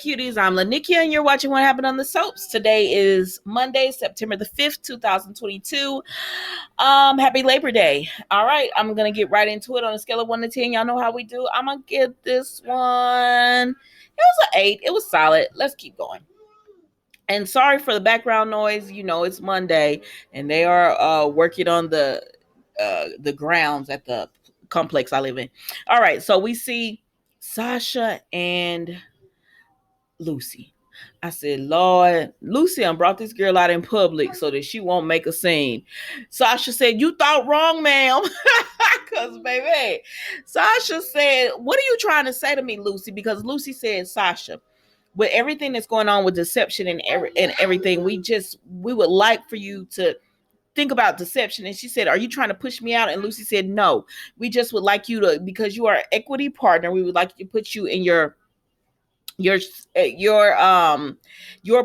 cuties, I'm Lanikia, and you're watching What Happened on the Soaps. Today is Monday, September the 5th, 2022. Happy Labor Day. All right, I'm going to get right into it on a scale of 1 to 10. Y'all know how we do. I'm going to give this one, it was an 8. It was solid. Let's keep going. And sorry for the background noise. You know, it's Monday, and they are working on the grounds at the complex I live in. All right, so we see Sasha and Lucy. I said, Lord, Lucy brought this girl out in public so that she won't make a scene. Sasha said, you thought wrong, ma'am. Because, baby, Sasha said, what are you trying to say to me, Lucy? Because Lucy said, Sasha, with everything that's going on with deception and everything, we would like for you to think about deception. And she said, are you trying to push me out? And Lucy said, no, we just would like you to, because you are an equity partner, we would like to put you in your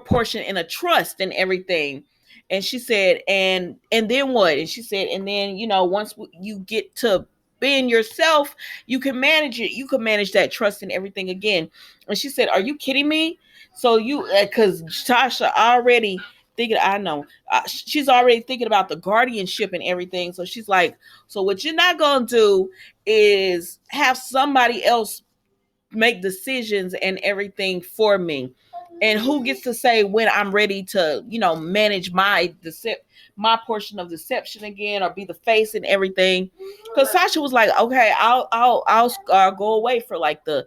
portion in a trust and everything. And she said, and then what? And she said, and then, you know, once you get to being yourself, you can manage it. You can manage that trust and everything again. And she said, are you kidding me? So you, because Tasha already thinking, I know, she's already thinking about the guardianship and everything. So she's like, so what you're not going to do is have somebody else make decisions and everything for me. And who gets to say when I'm ready to, you know, manage my portion of deception again, or be the face and everything? Because Sasha was like, okay, I'll go away for like the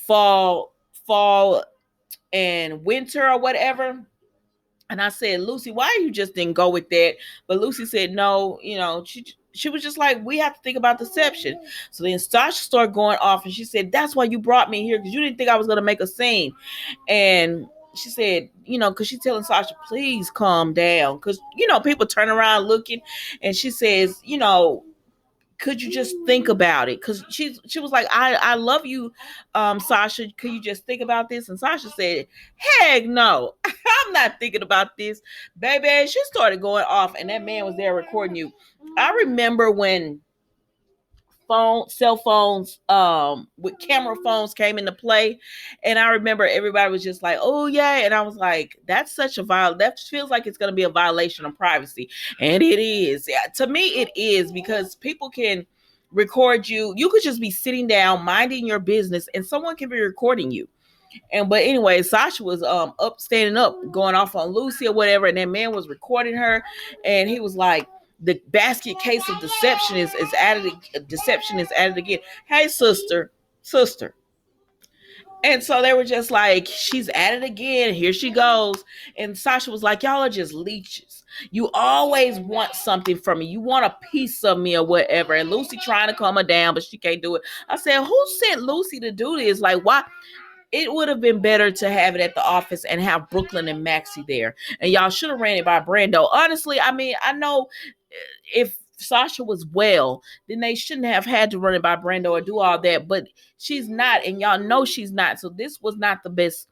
fall and winter or whatever. And I said, Lucy, why you just didn't go with that? But Lucy said, no, you know, she was just like, we have to think about deception. So then Sasha started going off, and she said, that's why you brought me here, because you didn't think I was going to make a scene. And she said, you know, because she's telling Sasha, please calm down, because, you know, people turn around looking. And she says, you know, could you just think about it? Because she was like, I love you, Sasha. Could you just think about this? And Sasha said, heck no, I'm not thinking about this, baby. She started going off, and that man was there recording you. I remember when cell phones with camera phones came into play, and I remember everybody was just like, oh yeah, and I was like, that's such a that feels like it's going to be a violation of privacy. And it is. Yeah, to me it is, because people can record you. You could just be sitting down minding your business, and someone can be recording you. But anyway, Sasha was standing up going off on Lucy or whatever, and that man was recording her, and he was like, the basket case of deception is added. Deception is added again. Hey, sister. And so they were just like, she's at it again. Here she goes. And Sasha was like, y'all are just leeches. You always want something from me. You want a piece of me or whatever. And Lucy trying to calm her down, but she can't do it. I said, who sent Lucy to do this? Like, why? It would have been better to have it at the office and have Brooklyn and Maxie there. And y'all should have ran it by Brando. Honestly, I mean, I know if Sasha was well, then they shouldn't have had to run it by Brando or do all that. But she's not, and y'all know she's not. So this was not the best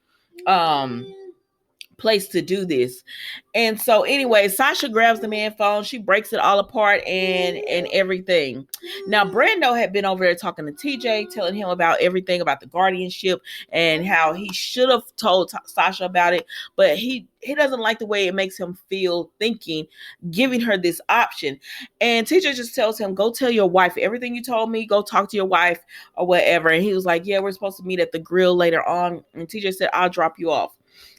place to do this. And so anyway, Sasha grabs the man's phone, she breaks it all apart and everything. Now Brando had been over there talking to TJ, telling him about everything about the guardianship and how he should have told Sasha about it, but he doesn't like the way it makes him feel thinking, giving her this option. And TJ just tells him, go tell your wife everything you told me, go talk to your wife or whatever. And he was like, yeah, we're supposed to meet at the grill later on. And TJ said, I'll drop you off.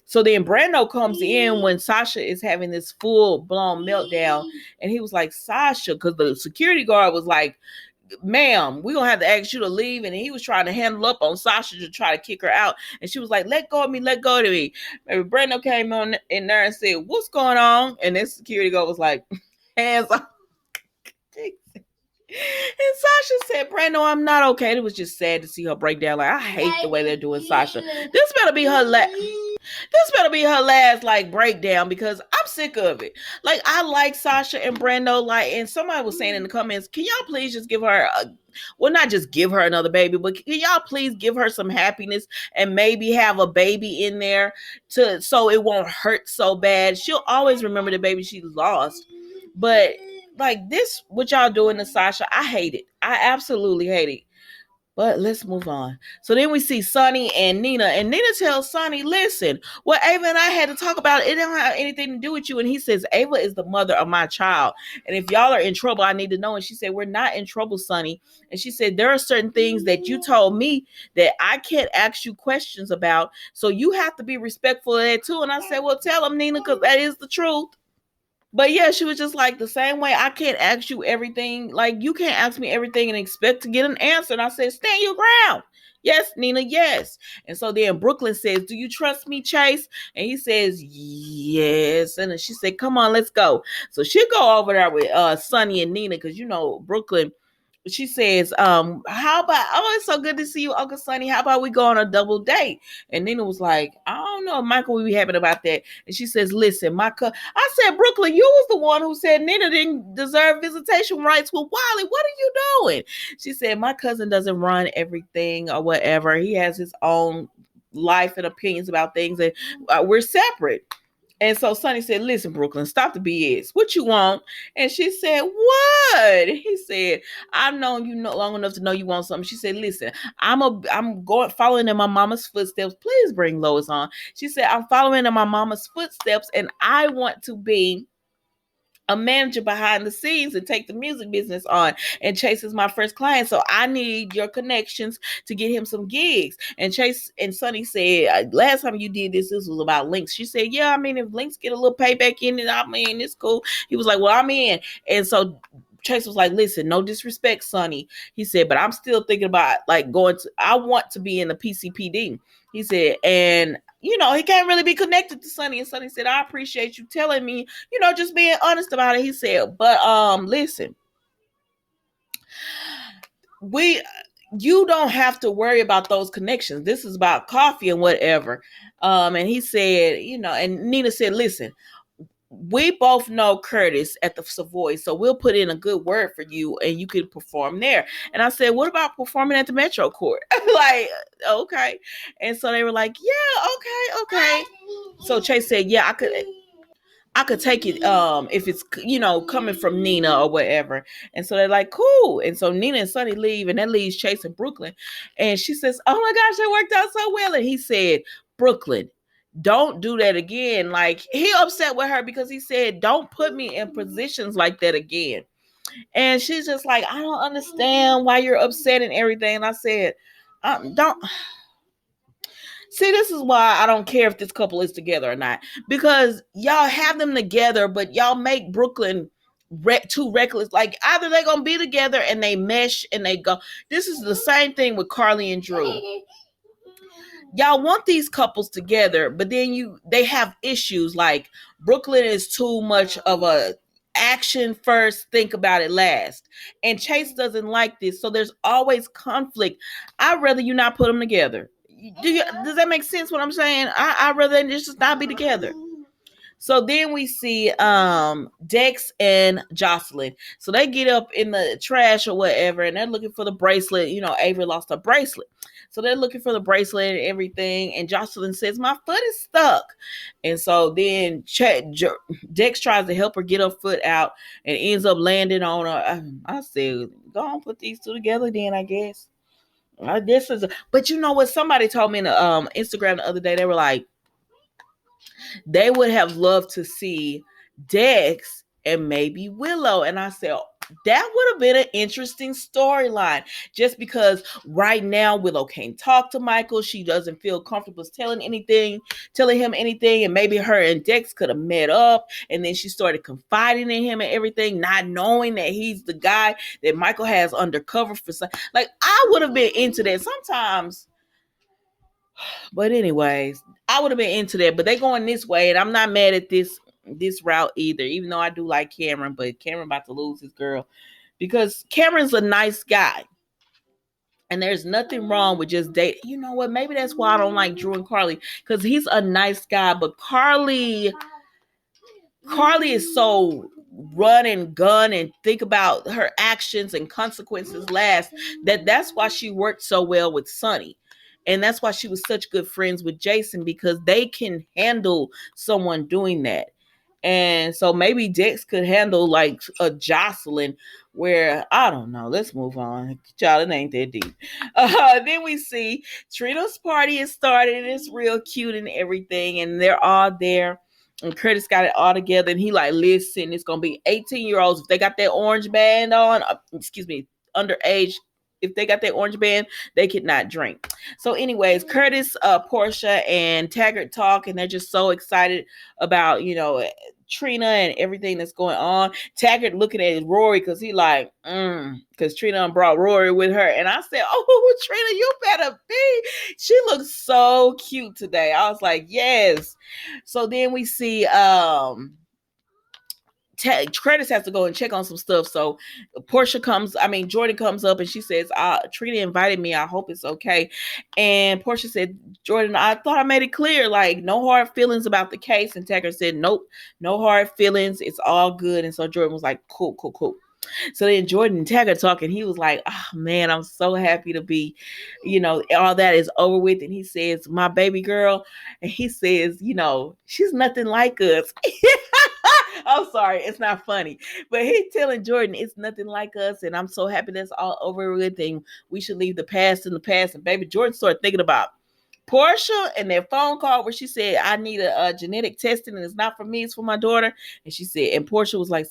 So then Brando comes in when Sasha is having this full-blown meltdown. And he was like, Sasha, because the security guard was like, ma'am, we're going to have to ask you to leave. And he was trying to handle up on Sasha to try to kick her out. And she was like, let go of me, let go of me. Maybe Brando came on in there and said, what's going on? And this security guard was like, hands off. And Sasha said, Brando, I'm not okay. It was just sad to see her break down. Like, I hate the way they're doing Sasha. This better be her last like breakdown, because I'm sick of it. Like, I like Sasha and Brando, like, and somebody was saying in the comments, can y'all please just give her not just give her another baby, but can y'all please give her some happiness and maybe have a baby in there so it won't hurt so bad. She'll always remember the baby she lost. But like this, what y'all doing to Sasha, I hate it. I absolutely hate it. But let's move on. So then we see Sonny and Nina tells Sonny, listen, what Ava and I had to talk about, it don't have anything to do with you. And he says, Ava is the mother of my child. And if y'all are in trouble, I need to know. And she said, we're not in trouble, Sonny. And she said, there are certain things that you told me that I can't ask you questions about. So you have to be respectful of that too. And I said, well, tell him, Nina, because that is the truth. But yeah, she was just like, the same way I can't ask you everything. Like, you can't ask me everything and expect to get an answer. And I said, stand your ground. Yes, Nina, yes. And so then Brooklyn says, do you trust me, Chase? And he says, yes. And then she said, come on, let's go. So she'll go over there with Sonny and Nina, because, Brooklyn, she says, how about, oh, it's so good to see you, Uncle Sonny. How about we go on a double date? And Nina was like, I don't know, Michael, we be happy about that. And she says, listen, I said, Brooklyn, you was the one who said Nina didn't deserve visitation rights with Wally. What are you doing? She said, my cousin doesn't run everything or whatever. He has his own life and opinions about things, and we're separate. And so Sonny said, listen, Brooklyn, stop the BS. What you want? And she said, what? He said, I've known you long enough to know you want something. She said, listen, I'm going following in my mama's footsteps. Please bring Lois on. She said, I'm following in my mama's footsteps, and I want to be a manager behind the scenes and take the music business on. And Chase is my first client, so I need your connections to get him some gigs. And Chase and Sonny said, last time you did this was about Links. She said, yeah, I mean, if Links get a little payback in it, I mean, it's cool. He was like, well, I'm in. And so Chase was like, listen, no disrespect, Sonny. He said, but I'm still thinking about like I want to be in the PCPD. He said, and he can't really be connected to Sonny. And Sonny said, I appreciate you telling me, just being honest about it. He said, but listen, you don't have to worry about those connections. This is about coffee and whatever. And he said, and Nina said, listen, we both know Curtis at the Savoy, so we'll put in a good word for you and you can perform there. And I said, what about performing at the Metro Court? Like, okay. And so they were like, yeah, okay. So Chase said, yeah, I could take it if it's coming from Nina or whatever. And so they're like, cool. And so Nina and Sonny leave, and that leaves Chase and Brooklyn. And she says, oh my gosh, that worked out so well. And he said, Brooklyn, don't do that again. Like, he upset with her because he said, don't put me in positions like that again. And she's just like, I don't understand why you're upset and everything. And I said, don't. See, this is why I don't care if this couple is together or not. Because y'all have them together, but y'all make Brooklyn too reckless. Like, either they're going to be together and they mesh and they go. This is the same thing with Carly and Drew. Y'all want these couples together, but then they have issues. Like, Brooklyn is too much of a action first, think about it last. And Chase doesn't like this, so there's always conflict. I'd rather you not put them together. Does that make sense what I'm saying? I'd rather just not be together. So then we see Dex and Jocelyn. So they get up in the trash or whatever, and they're looking for the bracelet. Avery lost her bracelet. So they're looking for the bracelet and everything. And Jocelyn says, my foot is stuck. And so then Dex tries to help her get her foot out and ends up landing on her. I said, go on, put these two together then, I guess. But you know what? Somebody told me in Instagram the other day, they were like, they would have loved to see Dex and maybe Willow. And I said, that would have been an interesting storyline, just because right now Willow can't talk to Michael. She doesn't feel comfortable telling him anything. And maybe her and Dex could have met up, and then she started confiding in him and everything, not knowing that he's the guy that Michael has undercover for some. Like, I would have been into that sometimes. But anyways, I would have been into that. But they going this way, and I'm not mad at this route either, even though I do like Cameron. But Cameron about to lose his girl, because Cameron's a nice guy, and there's nothing wrong with just dating. You know what? Maybe that's why I don't like Drew and Carly, because he's a nice guy. But Carly is so run and gun and think about her actions and consequences last. That's why she worked so well with Sonny. And that's why she was such good friends with Jason, because they can handle someone doing that. And so maybe Dex could handle like a Jocelyn, where I don't know. Let's move on. Y'all, it ain't that deep. Then we see Trina's party is started and it's real cute and everything, and they're all there. And Curtis got it all together, and he like, listen, it's gonna be 18-year-olds. If they got that orange band on, excuse me, underage, if they got that orange band, they could not drink. So, anyways, Curtis, Portia, and Taggart talk, and they're just so excited about, Trina and everything that's going on. Taggart looking at Rory because he like, because Trina brought Rory with her. And I said, oh, Trina, you better be. She looks so cute today. I was like, yes. So then we see Curtis has to go and check on some stuff. So Jordan comes up and she says, Trina invited me. I hope it's okay. And Portia said, Jordan, I thought I made it clear, like, no hard feelings about the case. And Taggart said, nope, no hard feelings. It's all good. And so Jordan was like, cool. So then Jordan and Taggart talking, he was like, oh man, I'm so happy to be, all that is over with. And he says, my baby girl, and he says, she's nothing like us. I'm sorry, it's not funny. But he's telling Jordan it's nothing like us, and I'm so happy that's all over with, and we should leave the past in the past. And baby Jordan started thinking about Portia and that phone call where she said, I need a genetic testing, and it's not for me, it's for my daughter. And she said, and Portia was like,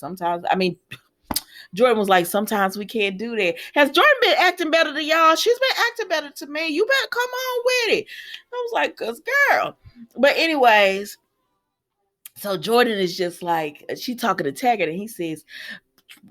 Jordan was like, sometimes we can't do that. Has Jordan been acting better to y'all? She's been acting better to me. You better come on with it. I was like, cause girl. But anyways, so Jordan is just like, she talking to Taggart, and he says,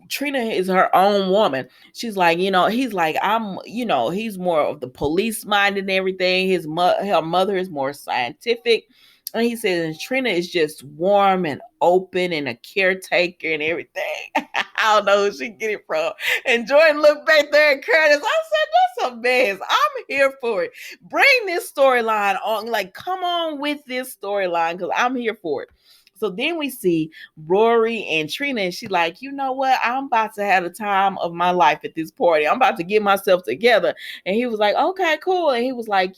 Trina is her own woman. She's like, he's like, he's more of the police mind and everything. Her mother is more scientific. And he says, Trina is just warm and open and a caretaker and everything. I don't know who she get it from. And Jordan looked back there at Curtis. I said, that's a mess. I'm here for it. Bring this storyline on. Like, come on with this storyline because I'm here for it. So then we see Rory and Trina, and she's like, you know what? I'm about to have the time of my life at this party. I'm about to get myself together. And he was like, okay, cool. And he was like,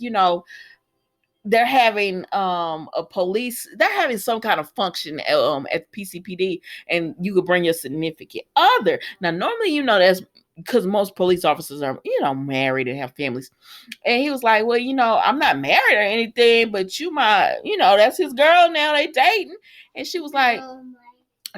they're having they're having some kind of function at PCPD, and you could bring your significant other. Now, normally, that's because most police officers are, married and have families. And he was like, well, I'm not married or anything, but you might, that's his girl now, they dating. And she was like,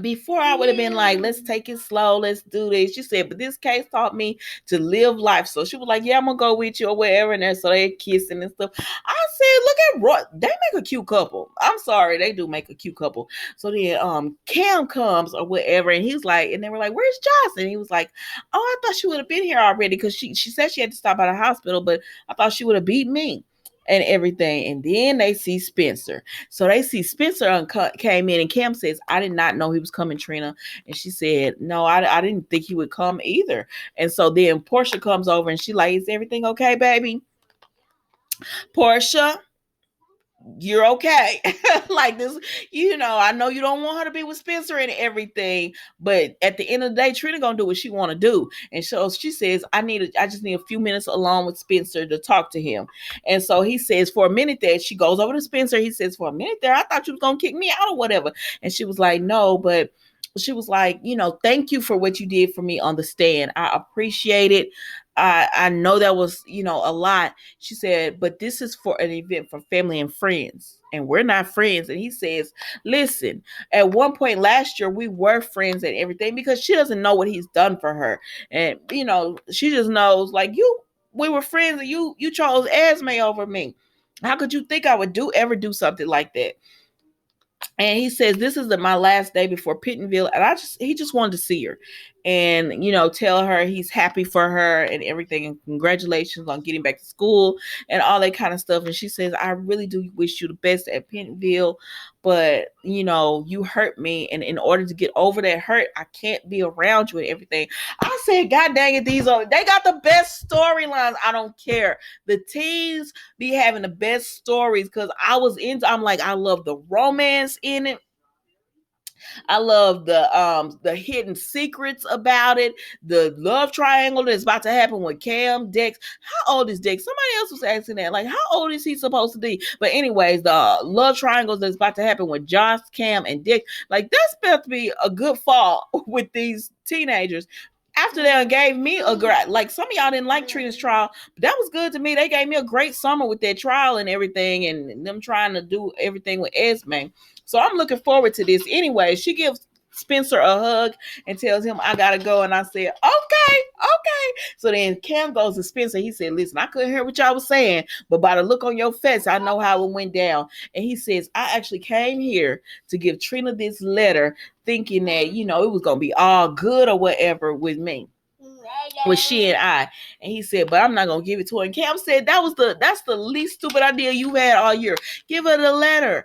before I would have been like, let's take it slow, let's do this. She said, but this case taught me to live life. So she was like, yeah, I'm gonna go with you or wherever. And so they're kissing and stuff. I said, look at Roy. They make a cute couple. I'm sorry, they do make a cute couple. So then Cam comes or whatever, and he's like, and they were like, where's Joss? And he was like, oh, I thought she would have been here already because she said she had to stop by the hospital, but I thought she would have beat me and everything. And then they see Spencer. So they see Spencer came in, and Cam says, I did not know he was coming, Trina. And she said, no, I didn't think he would come either. And so then Portia comes over, and she like, is everything okay, baby? Portia, you're okay. Like this, I know you don't want her to be with Spencer and everything, but at the end of the day, Trina gonna do what she want to do. And so she says, I just need a few minutes alone with Spencer to talk to him. And so he says, for a minute there, she goes over to Spencer. He says, for a minute there, I thought you was gonna kick me out or whatever. And she was like, no, but she was like, thank you for what you did for me on the stand. I appreciate it. I know that was, a lot. She said, but this is for an event for family and friends, and we're not friends. And he says, listen, at one point last year, we were friends and everything, because she doesn't know what he's done for her. And, she just knows, like, we were friends, and you chose Esme over me. How could you think I would ever do something like that? And he says, this is my last day before Pittenville. And he just wanted to see her and, tell her he's happy for her and everything. And congratulations on getting back to school and all that kind of stuff. And she says, I really do wish you the best at Pittenville. But, you hurt me. And in order to get over that hurt, I can't be around you and everything. I said, God dang it, they got the best storylines. I don't care. The teens be having the best stories, because I'm like, I love the romance in it. I love the hidden secrets about it, the love triangle that's about to happen with Cam, Dex. How old is Dex? Somebody else was asking that. Like, how old is he supposed to be? But anyways, the love triangles that's about to happen with Josh, Cam, and Dex. Like, that's about to be a good fall with these teenagers. After they gave me a great, like, some of y'all didn't like Trina's trial, but that was good to me. They gave me a great summer with their trial and everything, and them trying to do everything with Esme. So I'm looking forward to this. Anyway, she gives Spencer a hug and tells him, I gotta go. And I said, okay. So then Cam goes to Spencer. He said, listen, I couldn't hear what y'all was saying, but by the look on your face, I know how it went down. And he says, I actually came here to give Trina this letter thinking that, it was gonna be all good or whatever with me, with she and I. And he said, but I'm not gonna give it to her. And Cam said, that's the least stupid idea you had all year. Give her the letter.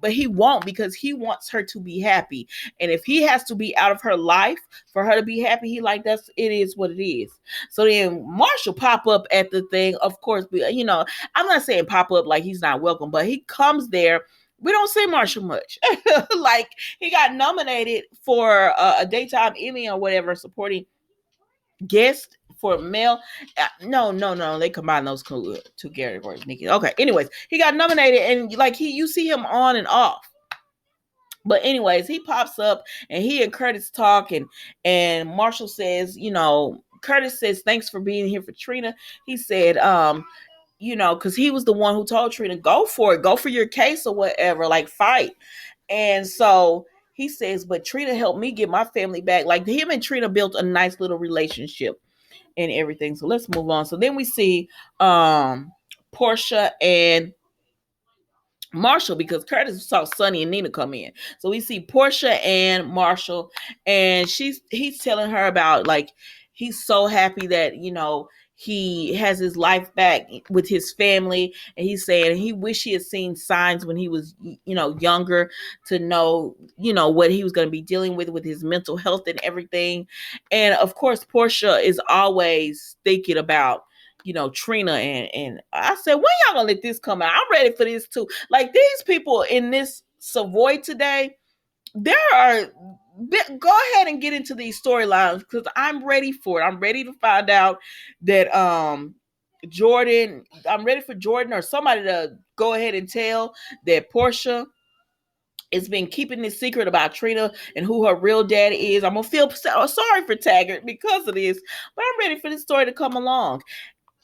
But he won't, because he wants her to be happy. And if he has to be out of her life for her to be happy, it is what it is. So then Marshall pop up at the thing, of course, I'm not saying pop up like he's not welcome, but he comes there. We don't see Marshall much. Like, he got nominated for a daytime Emmy or whatever, supporting guest for male. No, they combine those two categories, Nikki. Okay, anyways, he got nominated, and like you see him on and off. But anyways, he pops up and he and Curtis talk, and Marshall says, Curtis says, thanks for being here for Trina. He said, because he was the one who told Trina, go for it, go for your case or whatever, like, fight. And so he says, but Trina helped me get my family back. Like, him and Trina built a nice little relationship and everything. So let's move on. So then we see Portia and Marshall, because Curtis saw Sonny and Nina come in. So we see Portia and Marshall, and he's telling her about, like, he's so happy that, he has his life back with his family. And he's saying he wish he had seen signs when he was, younger, to know, what he was going to be dealing with his mental health and everything. And of course, Portia is always thinking about, Trina, and I said, when y'all gonna let this come out? I'm ready for this too. Like, these people in this Savoy today, go ahead and get into these storylines, because I'm ready for it. I'm ready to find out that Jordan, I'm ready for Jordan or somebody to go ahead and tell that Portia has been keeping this secret about Trina and who her real dad is. I'm gonna feel sorry for Taggart because of this, but I'm ready for this story to come along.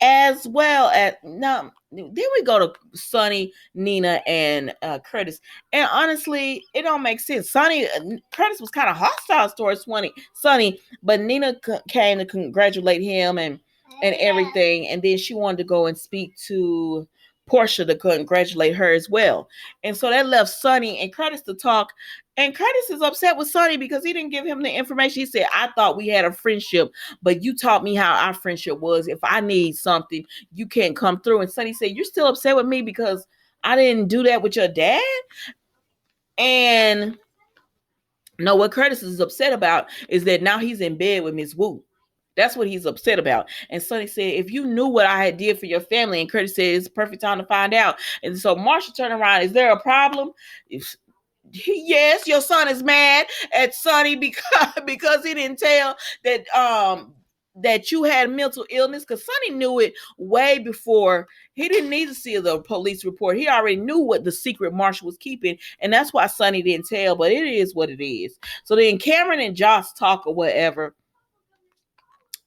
As well as, now, then we go to Sonny, Nina, and Curtis. And honestly, it don't make sense. Curtis was kind of hostile towards Sonny, but Nina came to congratulate him and everything. And then she wanted to go and speak to Portia to congratulate her as well. And so that left Sonny and Curtis to talk. And Curtis is upset with Sonny because he didn't give him the information. He said, I thought we had a friendship, but you taught me how our friendship was. If I need something, you can't come through. And Sonny said, you're still upset with me because I didn't do that with your dad? And no, what Curtis is upset about is that now he's in bed with Miss Wu. That's what he's upset about. And Sonny said, if you knew what I had did for your family, and Curtis said, it's a perfect time to find out. And so Marshall turned around, is there a problem? Yes, your son is mad at Sonny because he didn't tell that you had mental illness, because Sonny knew it way before. He didn't need to see the police report. He already knew what the secret Marshall was keeping, and that's why Sonny didn't tell. But it is what it is. So then Cameron and Josh talk or whatever,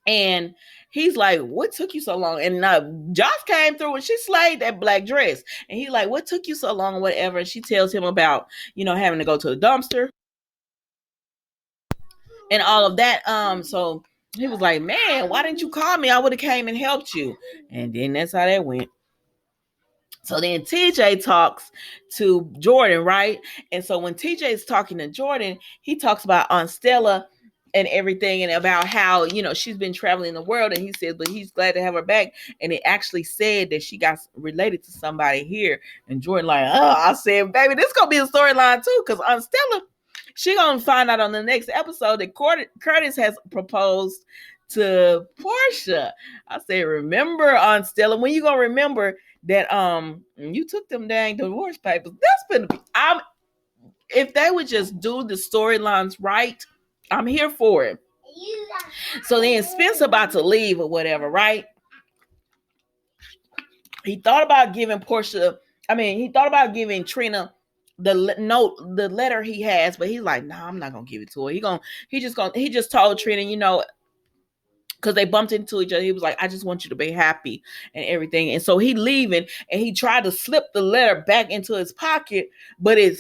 and he's like, what took you so long? And Josh came through and she slayed that black dress. And he's like, what took you so long or whatever? And she tells him about, having to go to the dumpster and all of that. So he was like, man, why didn't you call me? I would have came and helped you. And then that's how that went. So then TJ talks to Jordan, right? And so when TJ is talking to Jordan, he talks about Aunt Stella and everything, and about how, she's been traveling the world, and he says, but he's glad to have her back. And it actually said that she got related to somebody here. And Jordan like, I said, baby, this gonna be a storyline too, because Aunt Stella, she gonna find out on the next episode that Curtis has proposed to Portia. I said, remember, Aunt Stella, when you gonna remember that you took them dang divorce papers? That's gonna be, if they would just do the storylines right, I'm here for it. So then Spence about to leave or whatever, right? He thought about giving Portia. He thought about giving Trina the note, the letter he has, but he's like, "Nah, I'm not gonna give it to her. He just told Trina, because they bumped into each other. He was like, I just want you to be happy and everything. And so he leaving and he tried to slip the letter back into his pocket, but it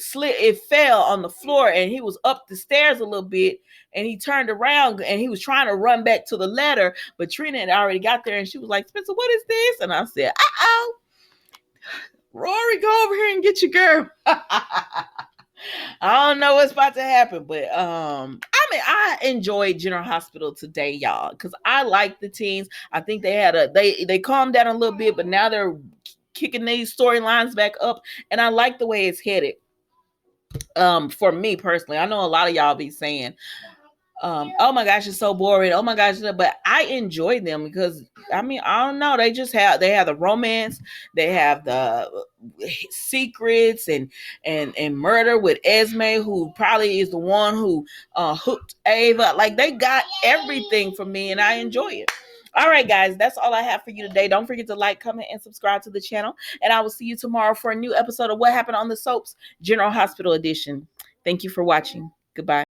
fell on the floor and he was up the stairs a little bit and he turned around and he was trying to run back to the letter, but Trina had already got there and she was like, Spencer, what is this? And I said, Rory, go over here and get your girl. I don't know what's about to happen, but I enjoyed General Hospital today, y'all, because I like the teens. I think they calmed down a little bit, but now they're kicking these storylines back up, and I like the way it's headed. For me personally, I know a lot of y'all be saying, oh my gosh, it's so boring. Oh my gosh, but I enjoy them because I don't know. They have the romance, they have the secrets and murder with Esme, who probably is the one who hooked Ava. Like they got everything for me, and I enjoy it. All right, guys, that's all I have for you today. Don't forget to like, comment, and subscribe to the channel. And I will see you tomorrow for a new episode of What Happened on the Soaps, General Hospital Edition. Thank you for watching. Goodbye.